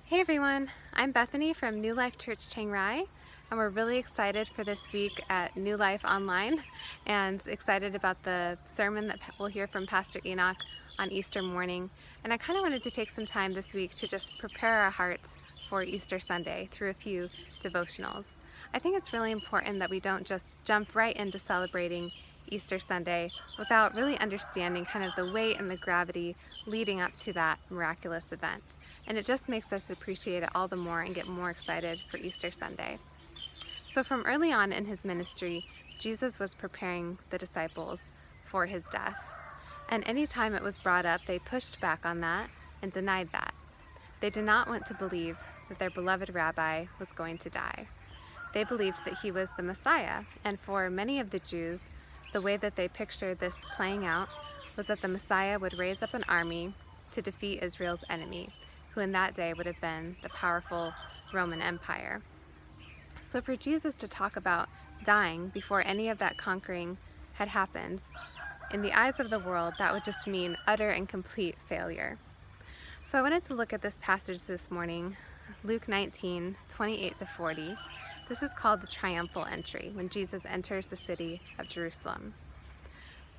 Hey everyone, I'm Bethany from NewLife Church Chiang Rai, and we're really excited for this week at New Life Online and excited about the sermon that we'll hear from Pastor Enoch on Easter morning. And I kind of wanted to take some time this week to just prepare our hearts for Easter Sunday through a few devotionals. I think it's really important that we don't just jump right into celebrating Easter Sunday without really understanding kind of the weight and the gravity leading up to that miraculous event. And it just makes us appreciate it all the more and get more excited for Easter Sunday. So from early on in his ministry, Jesus was preparing the disciples for his death. And anytime it was brought up, they pushed back on that and denied that. They did not want to believe that their beloved rabbi was going to die. They believed that he was the Messiah, and for many of the Jews, the way that they pictured this playing out was that the Messiah would raise up an army to defeat Israel's enemy, who in that day would have been the powerful Roman Empire. So for Jesus to talk about dying before any of that conquering had happened, in the eyes of the world, that would just mean utter and complete failure. So I wanted to look at this passage this morning, Luke 19:28-40. This is called the Triumphal Entry, when Jesus enters the city of Jerusalem.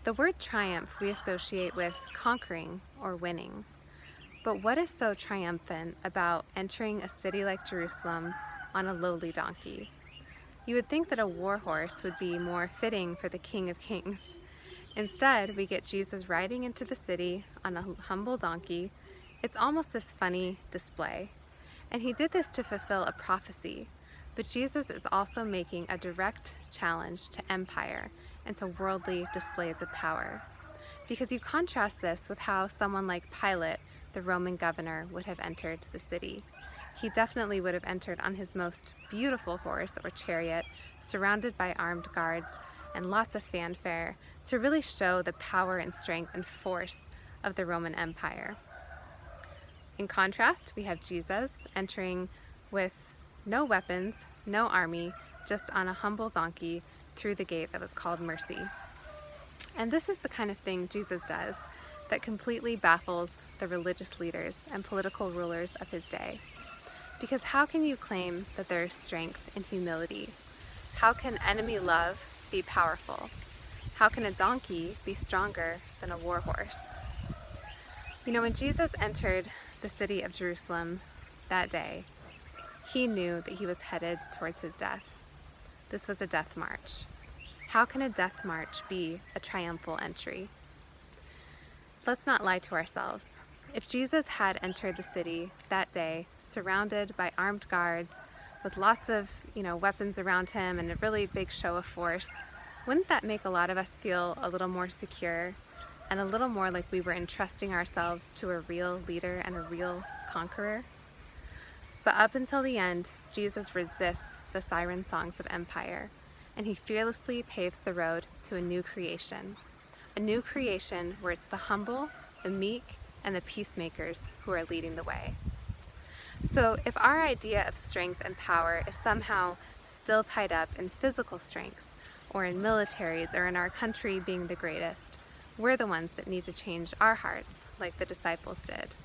The word triumph we associate with conquering or winning. But what is so triumphant about entering a city like Jerusalem on a lowly donkey? You would think that a war horse would be more fitting for the King of Kings. Instead, we get Jesus riding into the city on a humble donkey. It's almost this funny display. And he did this to fulfill a prophecy. But Jesus is also making a direct challenge to empire and to worldly displays of power. Because you contrast this with how someone like Pilate, the Roman governor, would have entered the city. He definitely would have entered on his most beautiful horse or chariot, surrounded by armed guards and lots of fanfare, to really show the power and strength and force of the Roman Empire. In contrast, we have Jesus entering with no weapons, no army, just on a humble donkey through the gate that was called Mercy. And this is the kind of thing Jesus does that completely baffles the religious leaders and political rulers of his day. Because how can you claim that there is strength in humility? How can enemy love be powerful? How can a donkey be stronger than a war horse? You know, when Jesus entered the city of Jerusalem that day, he knew that he was headed towards his death. This was a death march. How can a death march be a triumphal entry? Let's not lie to ourselves. If Jesus had entered the city that day, surrounded by armed guards, with lots of, weapons around him and a really big show of force, wouldn't that make a lot of us feel a little more secure and a little more like we were entrusting ourselves to a real leader and a real conqueror? But up until the end, Jesus resists the siren songs of empire, and he fearlessly paves the road to a new creation where it's the humble, the meek, and the peacemakers who are leading the way. So if our idea of strength and power is somehow still tied up in physical strength, or in militaries, or in our country being the greatest, we're the ones that need to change our hearts like the disciples did.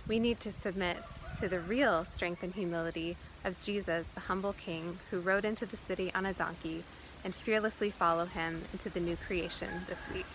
We need to submit to the real strength and humility of Jesus, the humble King, who rode into the city on a donkey, and fearlessly follow him into the new creation this week.